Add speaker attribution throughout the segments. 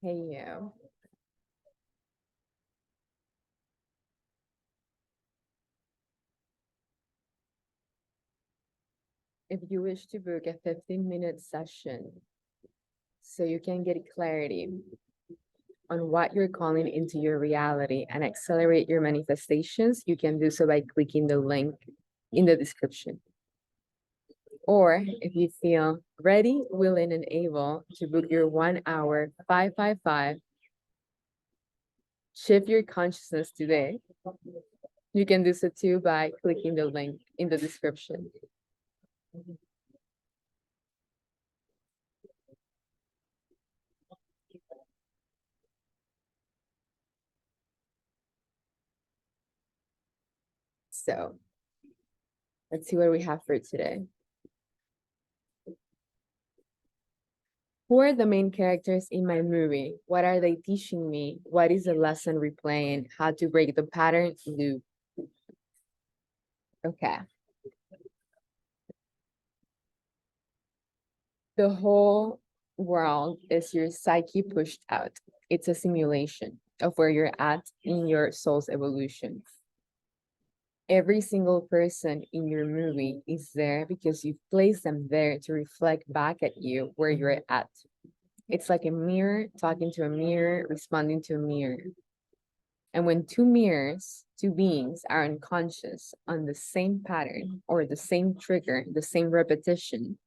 Speaker 1: Hey, you. If you wish to book a 15-minute session so you can get clarity on what you're calling into your reality and accelerate your manifestations, you can do so by clicking the link in the description. Or if you feel ready, willing, and able to book your 1 hour 555 shift your consciousness today, you can do so too by clicking the link in the description. So let's see what we have for today. Who are the main characters in my movie? What are they teaching me? What is the lesson replaying? How to break the pattern loop? Okay. The whole world is your psyche pushed out. It's a simulation of where you're at in your soul's evolution. Every single person in your movie is there because you place them there to reflect back at you where you're at. It's like a mirror talking to a mirror, responding to a mirror. And when two mirrors, two beings are unconscious on the same pattern or the same trigger, the same repetition,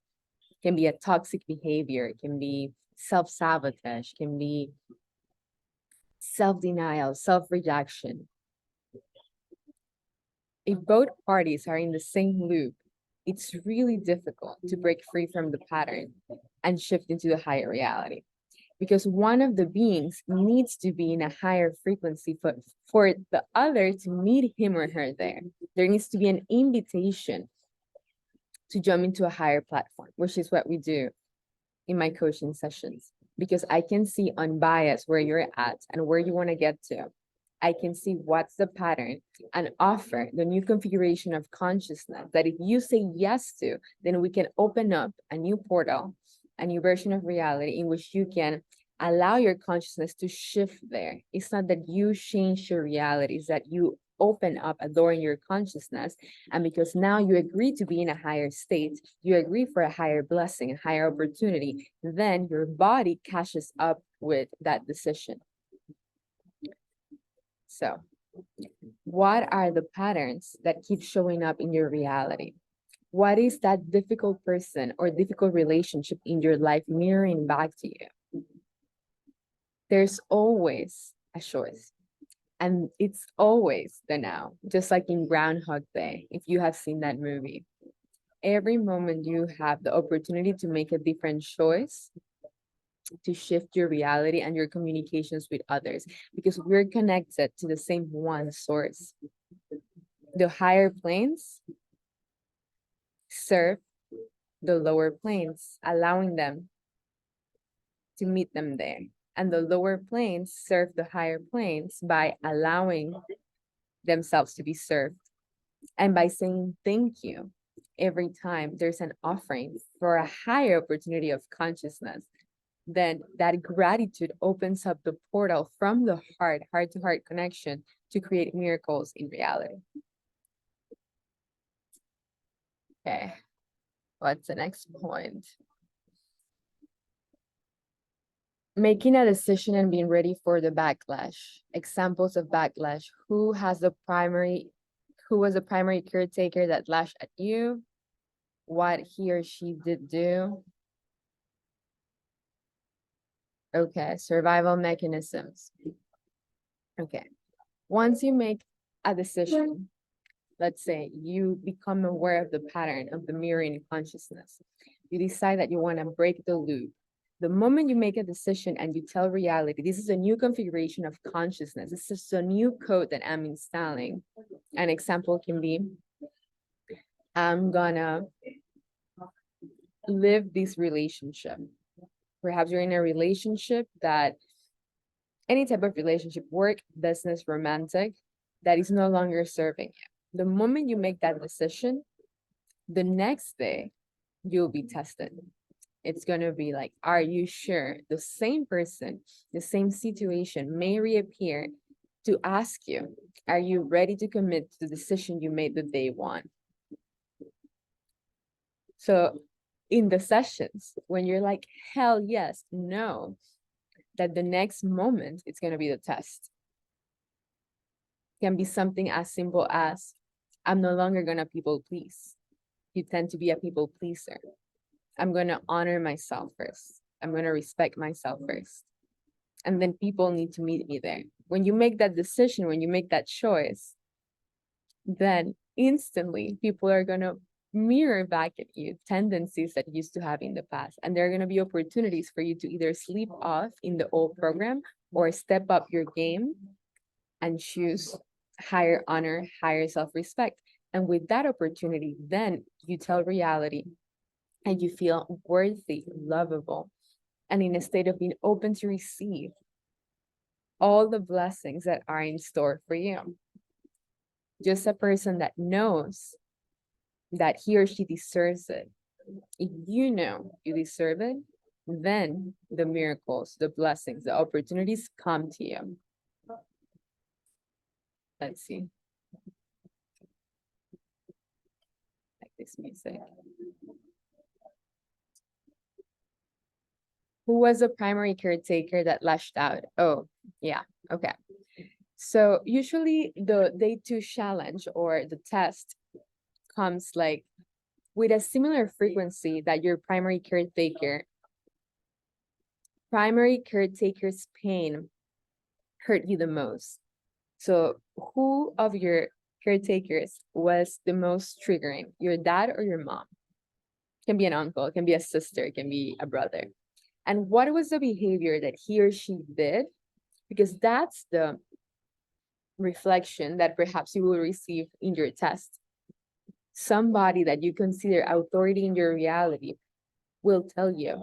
Speaker 1: can be a toxic behavior, can be self-sabotage, can be self-denial, self-rejection. If both parties are in the same loop, it's really difficult to break free from the pattern and shift into the higher reality. Because one of the beings needs to be in a higher frequency for the other to meet him or her there. There needs to be an invitation to jump into a higher platform, which is what we do in my coaching sessions. Because I can see unbiased where you're at and where you want to get to. I can see what's the pattern and offer the new configuration of consciousness that if you say yes to, then we can open up a new portal, a new version of reality in which you can allow your consciousness to shift there. It's not that you change your reality, it's that you open up a door in your consciousness. And because now you agree to be in a higher state, you agree for a higher blessing, a higher opportunity, then your body catches up with that decision. So, what are the patterns that keep showing up in your reality? What is that difficult person or difficult relationship in your life mirroring back to you? There's always a choice. And it's always the now, just like in Groundhog Day, if you have seen that movie. Every moment you have the opportunity to make a different choice, to shift your reality and your communications with others, because we're connected to the same one source. The higher planes serve the lower planes, allowing them to meet them there. And the lower planes serve the higher planes by allowing themselves to be served. And by saying thank you every time there's an offering for a higher opportunity of consciousness, then that gratitude opens up the portal from the heart to heart connection to create miracles in reality. Okay, what's the next point? Making a decision and being ready for the backlash. Examples of backlash. Who was the primary caretaker that lashed at you? What he or she did do? Okay, survival mechanisms. Okay, once you make a decision, let's say you become aware of the pattern of the mirroring consciousness, you decide that you want to break the loop. The moment you make a decision and you tell reality, this is a new configuration of consciousness. This is a new code that I'm installing. An example can be, I'm gonna live this relationship. Perhaps you're in a relationship that any type of relationship, work, business, romantic, that is no longer serving you. The moment you make that decision, the next day you'll be tested. It's going to be like, are you sure? The same person, the same situation may reappear to ask you, are you ready to commit to the decision you made the day one? So in the sessions, when you're like, hell yes, no, that the next moment it's going to be the test. It can be something as simple as, I'm no longer going to people please. You tend to be a people pleaser. I'm going to honor myself first. I'm going to respect myself first. And then people need to meet me there. When you make that decision, when you make that choice, then instantly people are going to mirror back at you tendencies that you used to have in the past. And there are going to be opportunities for you to either sleep off in the old program or step up your game and choose higher honor, higher self-respect. And with that opportunity, then you tell reality and you feel worthy, lovable, and in a state of being open to receive all the blessings that are in store for you. Just a person that knows that he or she deserves it. If you know you deserve it, then the miracles, the blessings, the opportunities come to you. Let's see. Like this music. Who was the primary caretaker that lashed out? Oh, yeah, okay. So usually the day two challenge or the test comes like with a similar frequency that your primary caretaker's pain hurt you the most. So who of your caretakers was the most triggering, your dad or your mom? It can be an uncle, it can be a sister, it can be a brother. And what was the behavior that he or she did? Because that's the reflection that perhaps you will receive in your test. Somebody that you consider authority in your reality will tell you,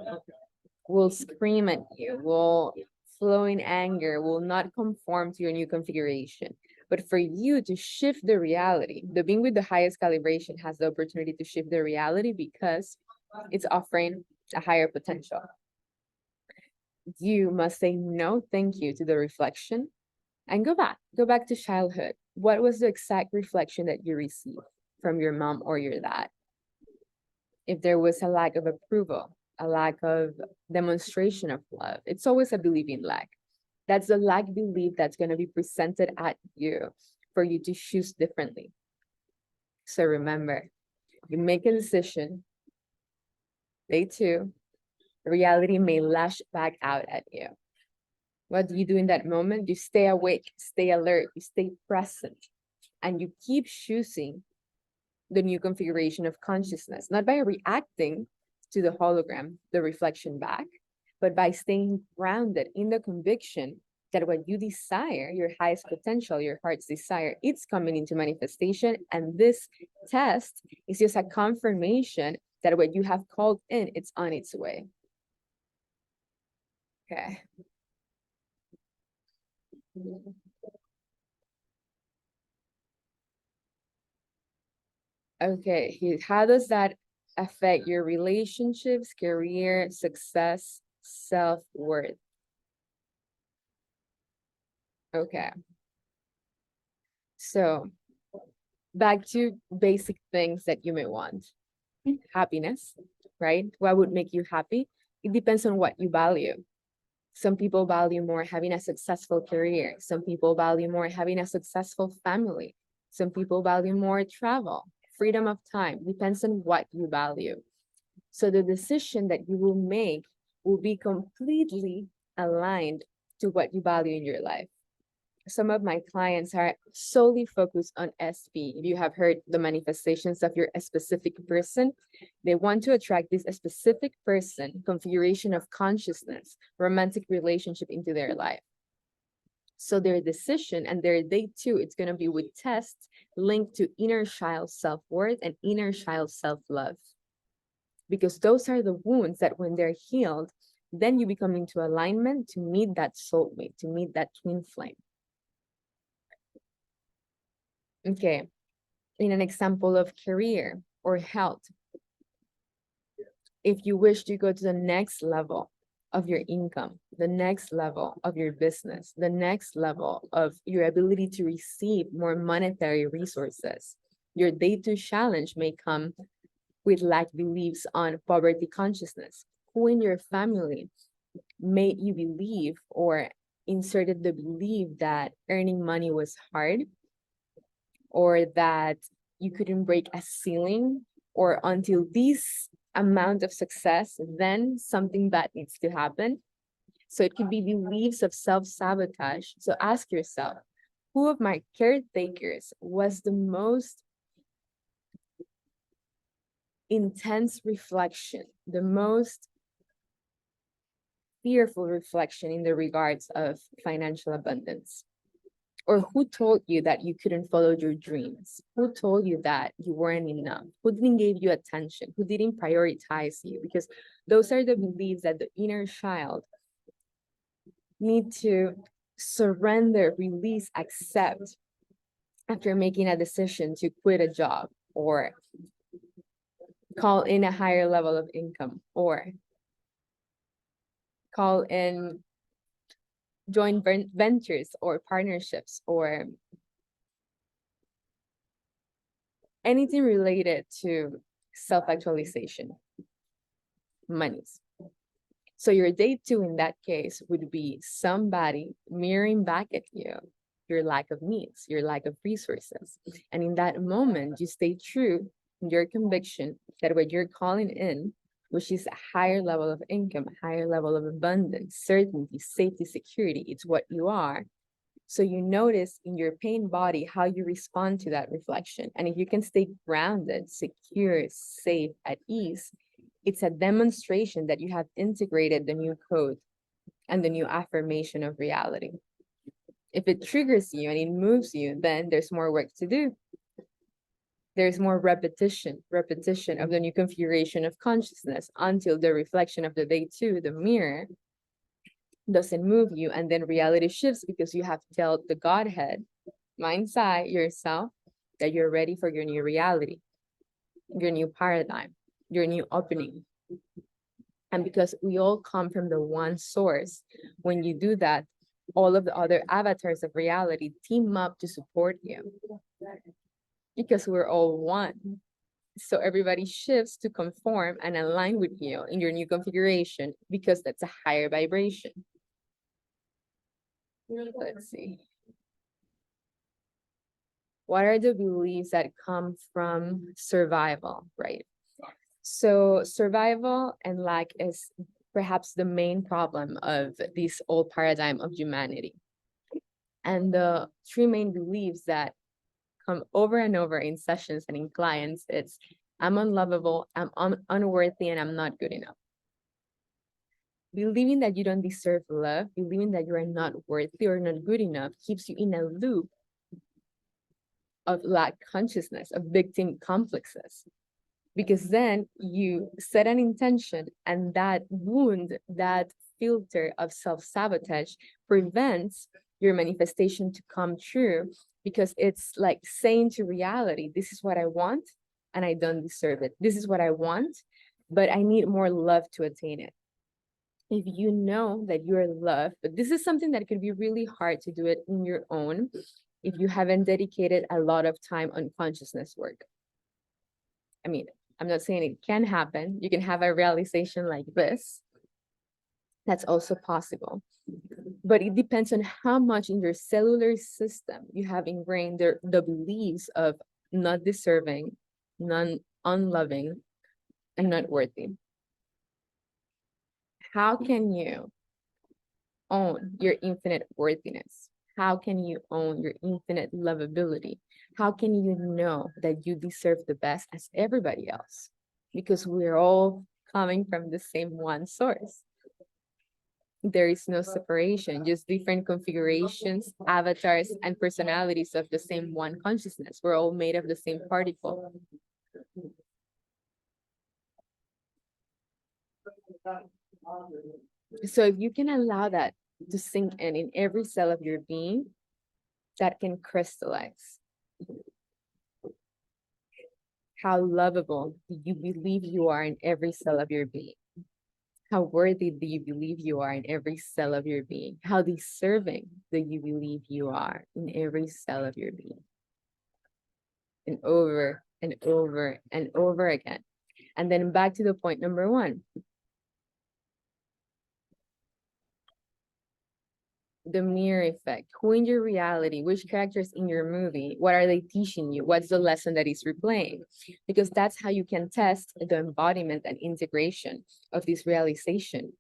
Speaker 1: will scream at you, will flow in anger, will not conform to your new configuration. But for you to shift the reality, the being with the highest calibration has the opportunity to shift the reality because it's offering a higher potential. You must say no, thank you to the reflection and go back to childhood. What was the exact reflection that you received from your mom or your dad? If there was a lack of approval, a lack of demonstration of love, it's always a believing lack. That's the lack belief that's going to be presented at you for you to choose differently. So remember, you make a decision, day two, reality may lash back out at you. What do you do in that moment? You stay awake, stay alert, you stay present, and you keep choosing the new configuration of consciousness, not by reacting to the hologram, the reflection back, but by staying grounded in the conviction that what you desire, your highest potential, your heart's desire, it's coming into manifestation. And this test is just a confirmation that what you have called in, it's on its way. Okay. Okay, how does that affect your relationships, career, success, self-worth? Okay. So back to basic things that you may want. Happiness, right? What would make you happy? It depends on what you value. Some people value more having a successful career. Some people value more having a successful family. Some people value more travel, freedom of time. Depends on what you value. So the decision that you will make will be completely aligned to what you value in your life. Some of my clients are solely focused on SP. If you have heard the manifestations of your specific person, they want to attract this specific person, configuration of consciousness, romantic relationship into their life. So their decision and their day two, it's going to be with tests linked to inner child self-worth and inner child self-love. Because those are the wounds that when they're healed, then you become into alignment to meet that soulmate, to meet that twin flame. Okay, in an example of career or health, If you wish to go to the next level of your income, the next level of your business, the next level of your ability to receive more monetary resources, your day-to challenge may come with lack beliefs on poverty consciousness. Who in your family made you believe or inserted the belief that earning money was hard, or that you couldn't break a ceiling, or until this amount of success, then something bad needs to happen? So it could be beliefs of self-sabotage. So ask yourself, who of my caretakers was the most intense reflection, the most fearful reflection in the regards of financial abundance? Or who told you that you couldn't follow your dreams? Who told you that you weren't enough? Who didn't give you attention? Who didn't prioritize you? Because those are the beliefs that the inner child need to surrender, release, accept after making a decision to quit a job, or call in a higher level of income, or call in joint ventures or partnerships, or anything related to self-actualization, monies. So your day two in that case would be somebody mirroring back at you your lack of needs, your lack of resources. And in that moment, you stay true in your conviction that what you're calling in, which is a higher level of income, a higher level of abundance, certainty, safety, security, it's what you are. So you notice in your pain body how you respond to that reflection. And if you can stay grounded, secure, safe, at ease, it's a demonstration that you have integrated the new code and the new affirmation of reality. If it triggers you and it moves you, then there's more work to do. There's more repetition of the new configuration of consciousness until the reflection of the day two, the mirror, doesn't move you, and then reality shifts because you have told the Godhead, mind's eye, yourself, that you're ready for your new reality, your new paradigm, your new opening. And because we all come from the one source, when you do that, all of the other avatars of reality team up to support you because we're all one. So everybody shifts to conform and align with you in your new configuration because that's a higher vibration. Let's see. What are the beliefs that come from survival, right? So survival and lack is perhaps the main problem of this old paradigm of humanity. And the three main beliefs that come over and over in sessions and in clients, it's I'm unlovable, I'm unworthy, and I'm not good enough. Believing that you don't deserve love, believing that you are not worthy or not good enough, keeps you in a loop of lack consciousness, of victim complexes. Because then you set an intention, and that wound, that filter of self-sabotage prevents your manifestation to come true, because it's like saying to reality, this is what I want and I don't deserve it. This is what I want, but I need more love to attain it. If you know that you're loved, but this is something that could be really hard to do it in your own if you haven't dedicated a lot of time on consciousness work. I mean, I'm not saying it can happen. You can have a realization like this. That's also possible. But it depends on how much in your cellular system you have ingrained the beliefs of not deserving, unloving, and not worthy. How can you own your infinite worthiness? How can you own your infinite lovability? How can you know that you deserve the best as everybody else? Because we're all coming from the same one source. There is no separation, just different configurations, avatars, and personalities of the same one consciousness. We're all made of the same particle. So if you can allow that to sink in every cell of your being, that can crystallize. How lovable do you believe you are in every cell of your being? How worthy do you believe you are in every cell of your being? How deserving do you believe you are in every cell of your being? And over and over and over again. And then back to the point number one. The mirror effect. Who in your reality, which characters in your movie, what are they teaching you? What's the lesson that is replaying? Because that's how you can test the embodiment and integration of this realization.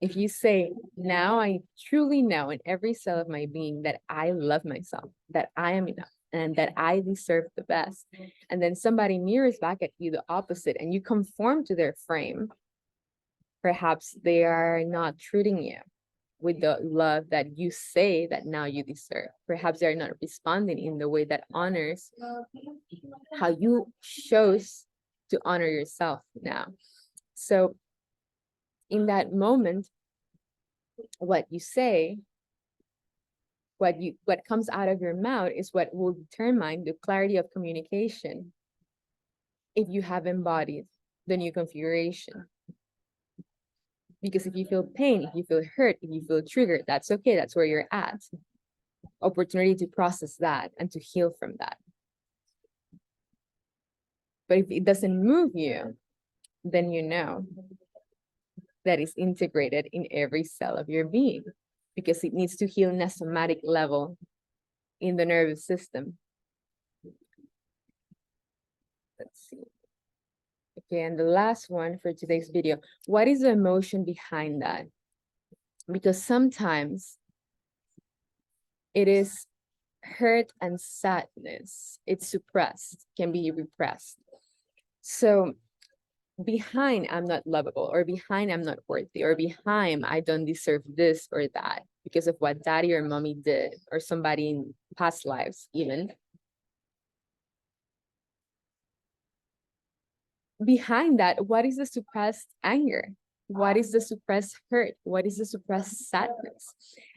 Speaker 1: If you say, now I truly know in every cell of my being that I love myself, that I am enough, and that I deserve the best, and then somebody mirrors back at you the opposite, and you conform to their frame, perhaps they are not treating you with the love that you say that now you deserve. Perhaps they're not responding in the way that honors how you chose to honor yourself now. So in that moment, what you say, what comes out of your mouth is what will determine the clarity of communication if you have embodied the new configuration. Because if you feel pain, if you feel hurt, if you feel triggered, that's okay. That's where you're at. Opportunity to process that and to heal from that. But if it doesn't move you, then you know that it's integrated in every cell of your being because it needs to heal in a somatic level in the nervous system. Let's see. Okay, and the last one for today's video, what is the emotion behind that? Because sometimes it is hurt and sadness. It's suppressed, can be repressed. So behind I'm not lovable, or behind I'm not worthy, or behind I don't deserve this or that because of what daddy or mommy did, or somebody in past lives even. Behind that, what is the suppressed anger? What is the suppressed hurt? What is the suppressed sadness?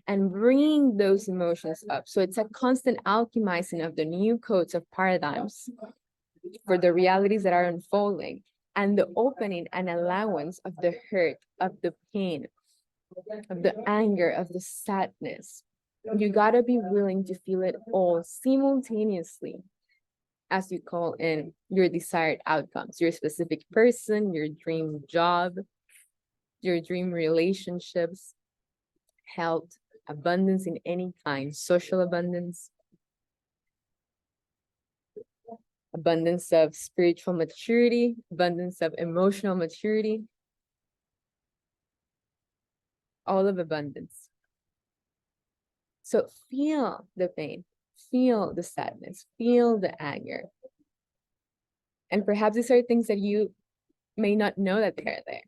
Speaker 1: And bringing those emotions up. So it's a constant alchemizing of the new codes of paradigms for the realities that are unfolding, and the opening and allowance of the hurt, of the pain, of the anger, of the sadness. You gotta be willing to feel it all simultaneously as you call in your desired outcomes, your specific person, your dream job, your dream relationships, health, abundance in any kind, social abundance, abundance of spiritual maturity, abundance of emotional maturity, all of abundance. So feel the pain, feel the sadness, feel the anger. And perhaps these are things that you may not know that they're there.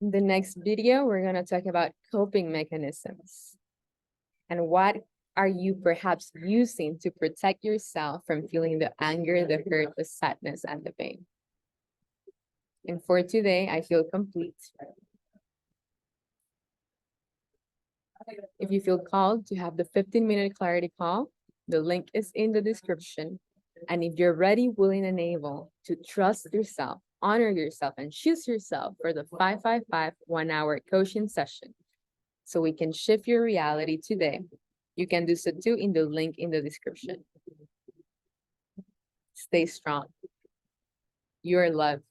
Speaker 1: In the next video, we're going to talk about coping mechanisms and what are you perhaps using to protect yourself from feeling the anger, the hurt, the sadness, and the pain. And for today, I feel complete. If you feel called to have the 15-minute clarity call, the link is in the description. And if you're ready, willing, and able to trust yourself, honor yourself, and choose yourself for the 555 1-hour coaching session, so we can shift your reality today, you can do so too in the link in the description. Stay strong. You're loved.